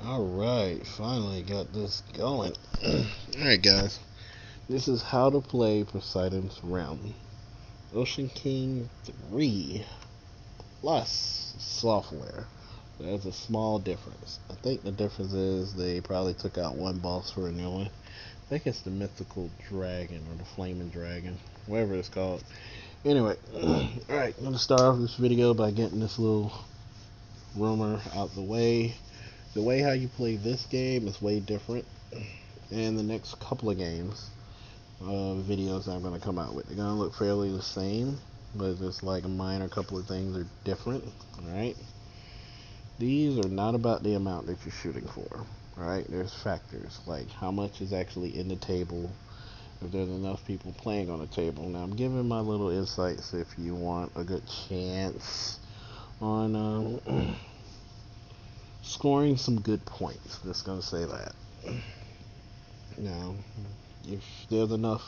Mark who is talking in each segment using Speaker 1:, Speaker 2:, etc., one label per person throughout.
Speaker 1: Alright, finally got this going. Alright, guys. This is how to play Poseidon's Realm. Ocean King 3 plus software. There's a small difference. I think the difference is they probably took out one boss for a new one. I think it's the mythical dragon or the flaming dragon, whatever it's called. Anyway, alright, I'm gonna start off this video by getting this little rumor out the way. The way how you play this game is way different, and the next couple of games, videos I'm going to come out with, they're going to look fairly the same, but just like a minor couple of things are different. Alright, these are not about the amount that you're shooting for. Alright, there's factors like how much is actually in the table, if there's enough people playing on the table. Now I'm giving my little insights if you want a good chance on scoring some good points. Just gonna say that. Now, if there's enough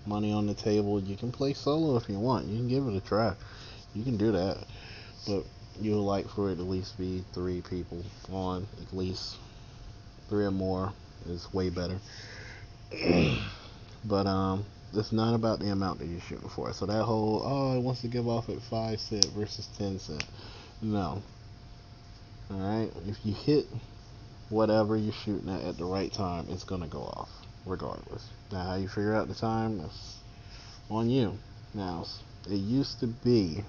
Speaker 1: money on the table, you can play solo if you want. You can give it a try. You can do that, but you'll like for it to at least be 3 people on, at least 3 or more is way better. But it's not about the amount that you're shooting for. So that whole it wants to give off at 5 cent versus 10 cent. No. All right. If you hit whatever you're shooting at the right time, it's gonna go off regardless. Now, how you figure out the time, that's on you. Now, it used to be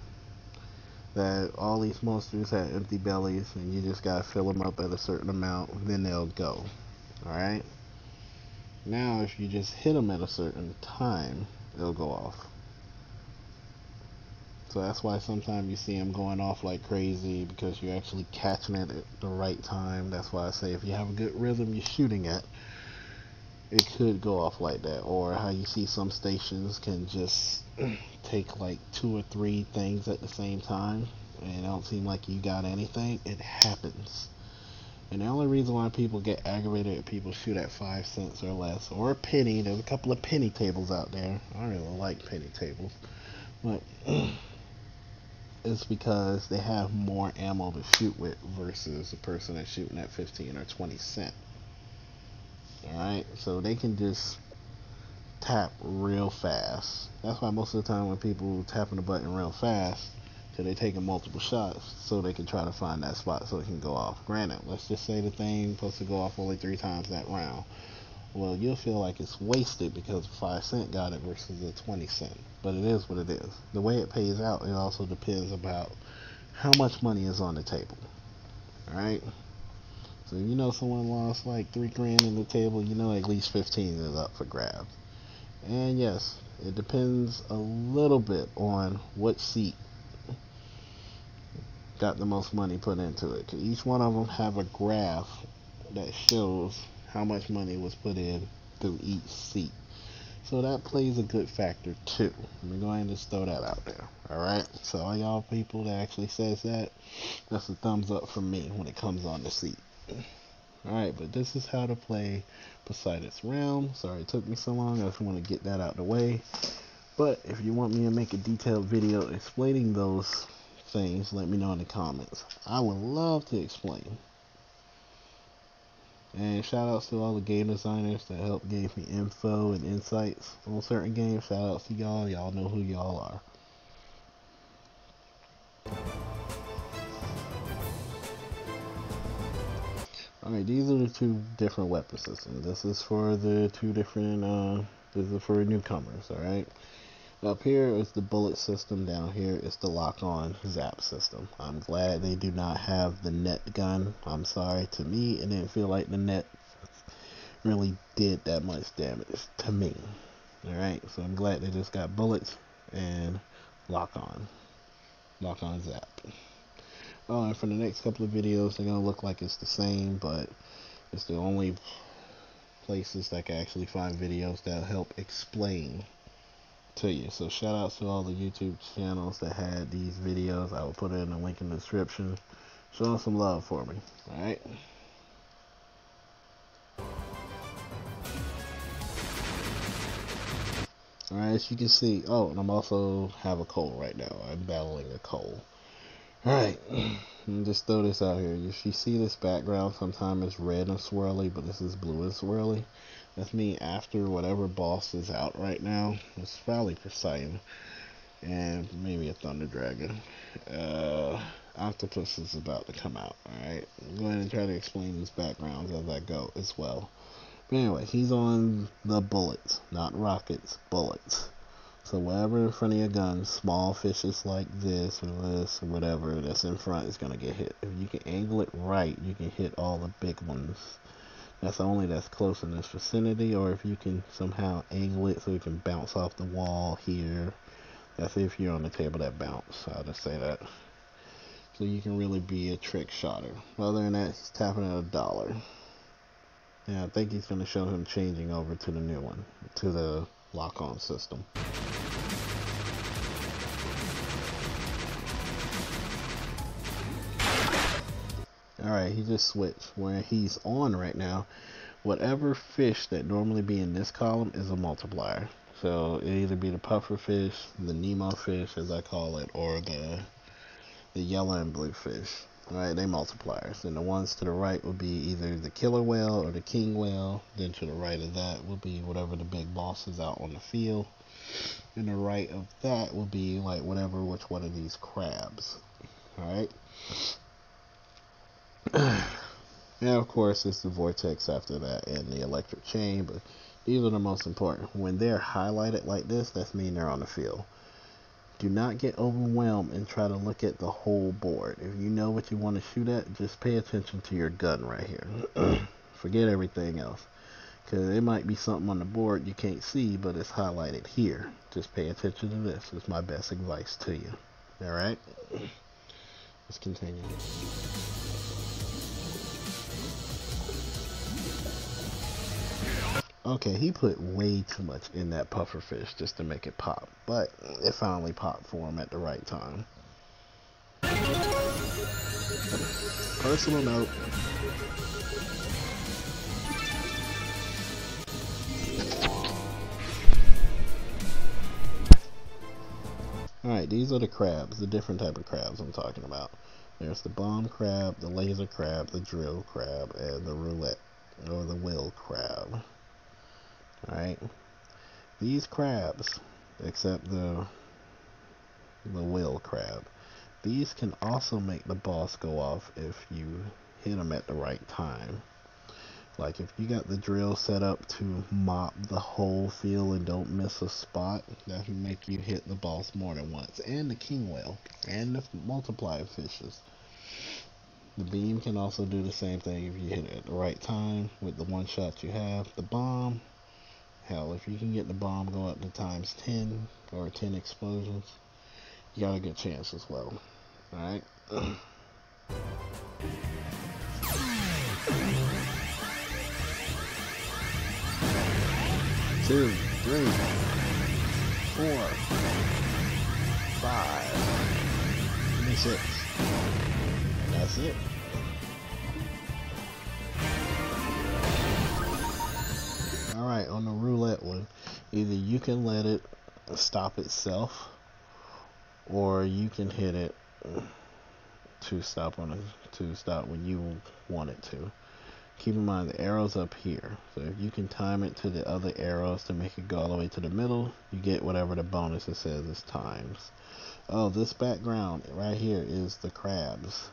Speaker 1: that all these monsters had empty bellies, and you just gotta fill them up at a certain amount, then they'll go. All right. Now, if you just hit them at a certain time, they'll go off. So that's why sometimes you see them going off like crazy, because you're actually catching it at the right time. That's why I say if you have a good rhythm you're shooting at, it could go off like that. Or how you see some stations can just take like 2 or 3 things at the same time, and it don't seem like you got anything. It happens. And the only reason why people get aggravated if people shoot at 5 cents or less, or a penny, there's a couple of penny tables out there. I don't really like penny tables, but it's because they have more ammo to shoot with versus a person that's shooting at 15 or 20 cent. Alright, so they can just tap real fast. That's why most of the time when people tapping the button real fast, so they taking multiple shots so they can try to find that spot so it can go off. Granted, let's just say the thing supposed to go off only 3 times that round. Well, you'll feel like it's wasted because 5 cent got it versus a 20 cent. But it is what it is. The way it pays out, it also depends about how much money is on the table. Alright? So you know someone lost like 3 grand in the table, you know at least 15 is up for grabs. And yes, it depends a little bit on what seat got the most money put into it. 'Cause each one of them have a graph that shows how much money was put in through each seat. So that plays a good factor too. Let me go ahead and just throw that out there. Alright? So all y'all people that actually says that, that's a thumbs up from me when it comes on the seat. Alright, but this is how to play Poseidon's Realm. Sorry it took me so long. I just want to get that out of the way. But if you want me to make a detailed video explaining those things, let me know in the comments. I would love to explain. And shout outs to all the game designers that helped gave me info and insights on certain games. Shout outs to y'all. Y'all know who y'all are. Alright, these are the 2 different weapon systems. This is for the 2 different, this is for newcomers, alright? Up here is the bullet system, down here is the lock-on zap system. I'm glad they do not have the net gun. I'm sorry, to me, it didn't feel like the net really did that much damage to me. Alright, so I'm glad they just got bullets and lock-on zap. Oh, and for the next couple of videos, they're going to look like it's the same, but it's the only places that can actually find videos that help explain to you. So shout outs to all the YouTube channels that had these videos. I will put it in the link in the description. Show them some love for me. Alright. Alright, as you can see, and I'm also have a cold right now. I'm battling a cold. Alright. Just throw this out here. If you see this background, sometimes it's red and swirly, but this is blue and swirly. That's me after whatever boss is out right now. It's probably Poseidon and maybe a Thunder Dragon. Octopus is about to come out. Alright, I'm going to try to explain these backgrounds as I go as well. But anyway, he's on the bullets, not rockets, bullets. So whatever in front of your gun, small fishes like this or whatever that's in front is going to get hit. If you can angle it right, you can hit all the big ones. That's close in this vicinity, or if you can somehow angle it so it can bounce off the wall here. That's if you're on the table that bounce. I'll just say that. So you can really be a trick shotter. Other than that, he's tapping at $1. Yeah, I think he's going to show him changing over to the new one, to the lock-on system. Alright, he just switched. Where he's on right now, whatever fish that normally be in this column is a multiplier. So it either be the puffer fish, the Nemo fish as I call it, or the yellow and blue fish. Alright, they multipliers. And the ones to the right will be either the killer whale or the king whale. Then to the right of that will be whatever the big boss is out on the field. And the right of that will be like which one of these crabs. Alright. And of course it's the vortex after that and the electric chain, but these are the most important. When they're highlighted like this, that means they're on the field. Do not get overwhelmed and try to look at the whole board. If you know what you want to shoot at, just pay attention to your gun right here. Forget everything else, because it might be something on the board you can't see, but it's highlighted here. Just pay attention to this. It's my best advice to you. Alright? Let's continue. Okay, he put way too much in that puffer fish just to make it pop, but it finally popped for him at the right time. Personal note. Alright, these are the crabs, the different type of crabs I'm talking about. There's the bomb crab, the laser crab, the drill crab, and the roulette, or the wheel crab. Alright, these crabs, except the wheel crab, these can also make the boss go off if you hit them at the right time. Like if you got the drill set up to mop the whole field and don't miss a spot, that can make you hit the boss more than once. And the king whale, and the multiplier fishes. The beam can also do the same thing if you hit it at the right time with the one shot you have. The bomb, hell, if you can get the bomb go up to times 10 or 10 explosions, you got a good chance as well. Alright? 2, 3, 4, 5, 26. That's it. Alright, on the roulette one, either you can let it stop itself, or you can hit it to stop when you want it to. Keep in mind the arrow's up here, so if you can time it to the other arrows to make it go all the way to the middle, you get whatever the bonus it says is times. Oh, this background right here is the crabs.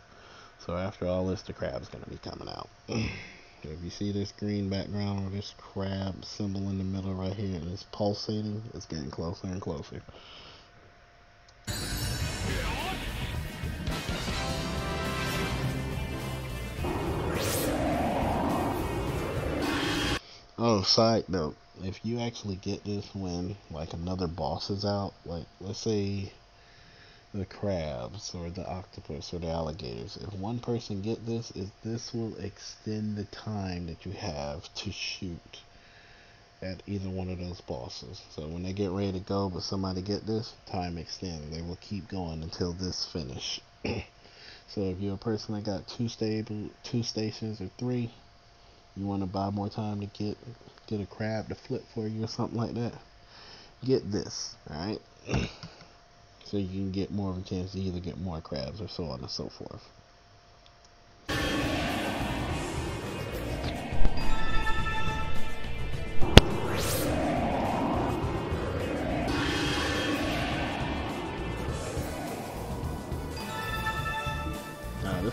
Speaker 1: So after all this, the crab's going to be coming out. If you see this green background or this crab symbol in the middle right here and it's pulsating, it's getting closer and closer. Oh, side note, if you actually get this when like another boss is out, like let's say the crabs or the octopus or the alligators, if one person get this, this will extend the time that you have to shoot at either one of those bosses. So when they get ready to go but somebody get this, time extends. They will keep going until this finish. So if you're a person that got two stations or 3, you want to buy more time to get a crab to flip for you or something like that, get this. Alright? So you can get more of a chance to either get more crabs or so on and so forth.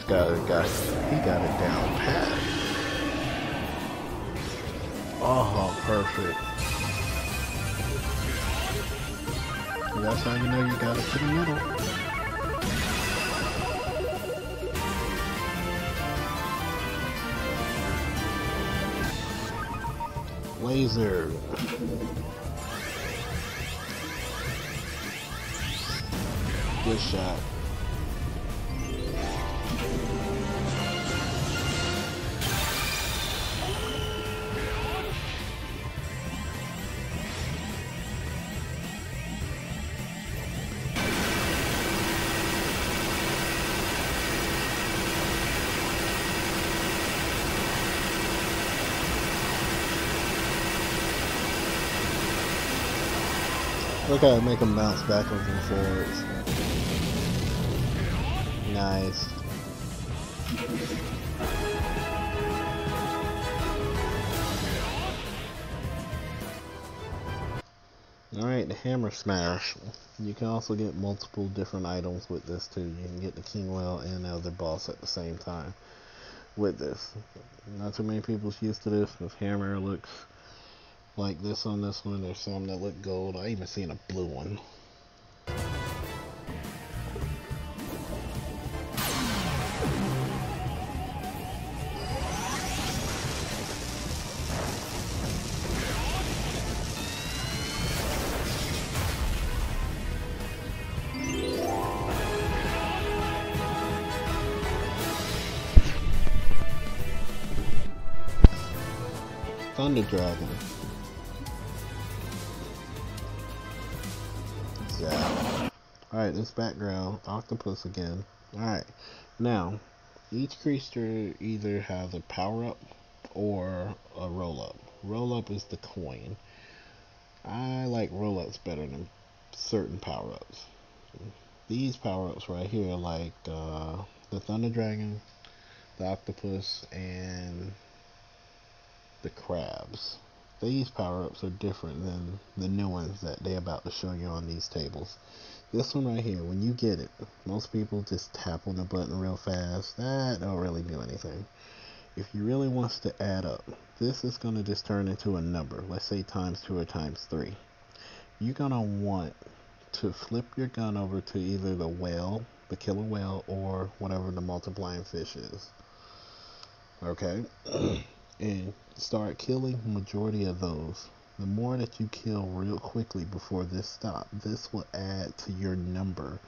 Speaker 1: guy he got it down pat. Oh, perfect. So that's how you know you got it to the middle. Laser. Good shot. Look how I make them bounce backwards and forwards. Nice. Alright, the hammer smash. You can also get multiple different items with this too. You can get the king wheel and the other boss at the same time with this. Not too many people's used to this. This hammer looks like this on this one. There's some that look gold. I even seen a blue one. Thunder Dragon. Yeah. Alright, this background, octopus again. Alright, now, each creature either has a power-up or a roll-up. Roll-up is the coin. I like roll-ups better than certain power-ups. These power-ups right here, like the Thunder Dragon, the octopus, and the crabs. These power-ups are different than the new ones that they're about to show you on these tables. This one right here, when you get it, most people just tap on the button real fast. That don't really do anything. If you really wants to add up, this is going to just turn into a number. Let's say times 2 or times 3. You're going to want to flip your gun over to either the whale, the killer whale, or whatever the multiplying fish is. Okay? And start killing majority of those. The more that you kill real quickly before this stops, this will add to your number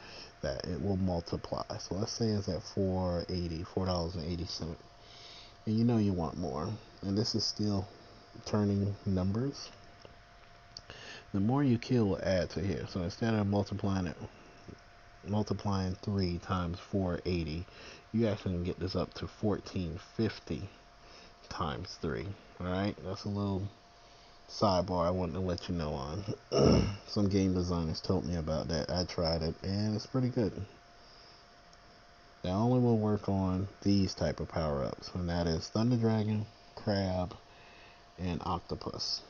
Speaker 1: that it will multiply. So let's say it's at $4.80, and you know you want more, and this is still turning numbers. The more you kill will add to here. So instead of multiplying 3 times 480, you actually can get this up to 1450 times 3. Alright, that's a little sidebar I wanted to let you know on. Some game designers told me about that. I tried it and it's pretty good. That only will work on these type of power-ups, and that is Thunder Dragon, Crab, and Octopus.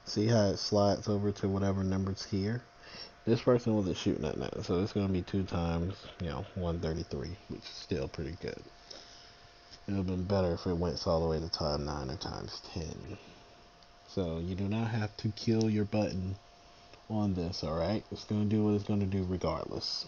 Speaker 1: See how it slides over to whatever number's here? This person wasn't shooting at that, so it's going to be 2 times, 133, which is still pretty good. It would have been better if it went all the way to time 9 or times 10. So you do not have to kill your button on this, alright? It's going to do what it's going to do regardless.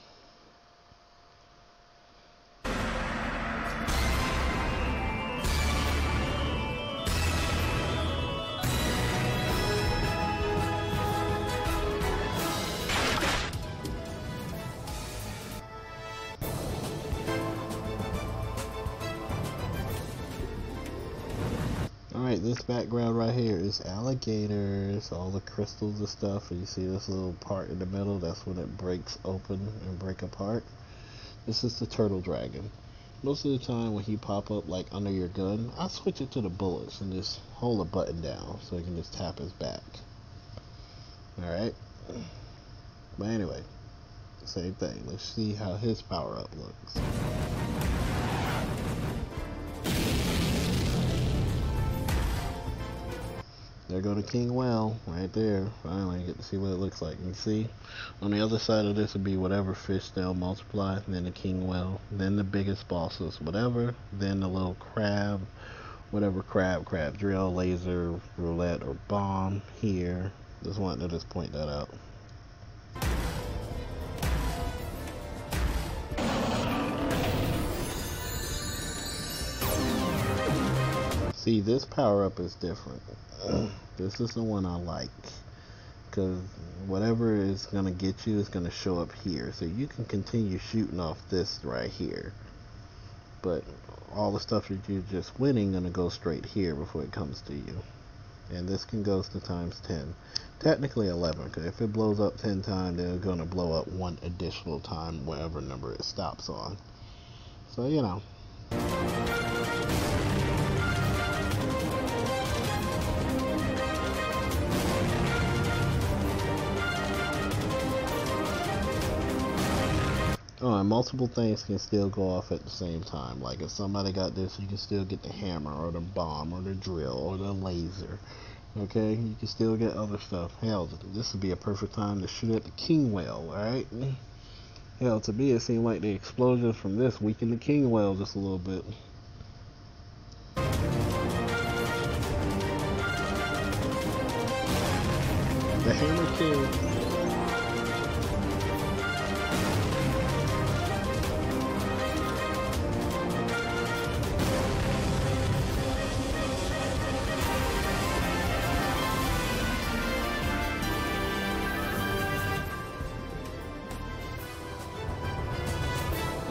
Speaker 1: Alright, this background right here is alligators, all the crystals and stuff, and you see this little part in the middle, that's when it breaks open and break apart. This is the turtle dragon. Most of the time when he pop up like under your gun, I switch it to the bullets and just hold a button down so he can just tap his back. Alright? But anyway, Same thing. Let's see how his power up looks. There go the King Whale right there. Finally, get to see what it looks like. You see, on the other side of this would be whatever fish they'll multiply, then the King Whale, then the biggest bosses, whatever, then the little crab, whatever crab, drill, laser, roulette, or bomb here. Just wanted to just point that out. See, this power up is different. This is the one I like, because whatever is going to get you is going to show up here. So you can continue shooting off this right here, but all the stuff that you're just winning going to go straight here before it comes to you. And this can go to times 10. Technically 11, because if it blows up 10 times, then it's going to blow up one additional time, whatever number it stops on. So, you know. Oh, and multiple things can still go off at the same time. Like if somebody got this, you can still get the hammer or the bomb or the drill or the laser. Okay, you can still get other stuff. Hell, this would be a perfect time to shoot at the King Whale, alright? Hell, to me it seemed like the explosions from this weakened the King Whale just a little bit. The Hammer King.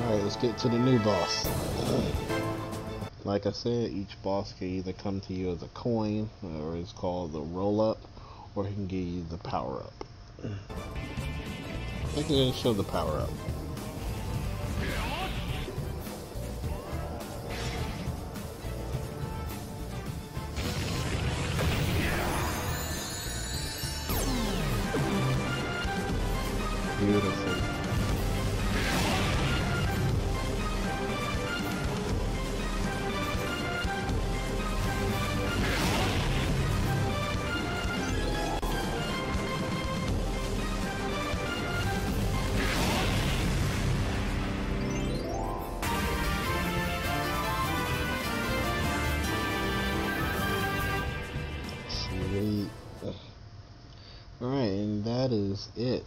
Speaker 1: Alright, let's get to the new boss. Like I said, each boss can either come to you as a coin, or it's called the roll up, or he can give you the power up. I can show the power up. Beautiful. Alright, and that is it.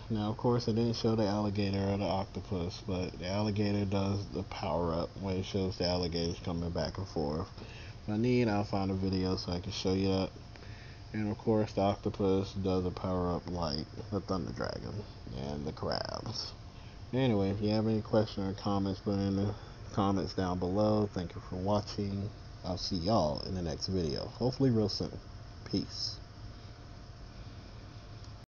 Speaker 1: Now, of course, it didn't show the alligator or the octopus, but the alligator does the power up when it shows the alligators coming back and forth. If I need, I'll find a video so I can show you that. And of course, the octopus does a power up like the thunder dragon and the crabs. Anyway, if you have any questions or comments, put in the comments down below. Thank you for watching. I'll see y'all in the next video, hopefully real soon. Peace.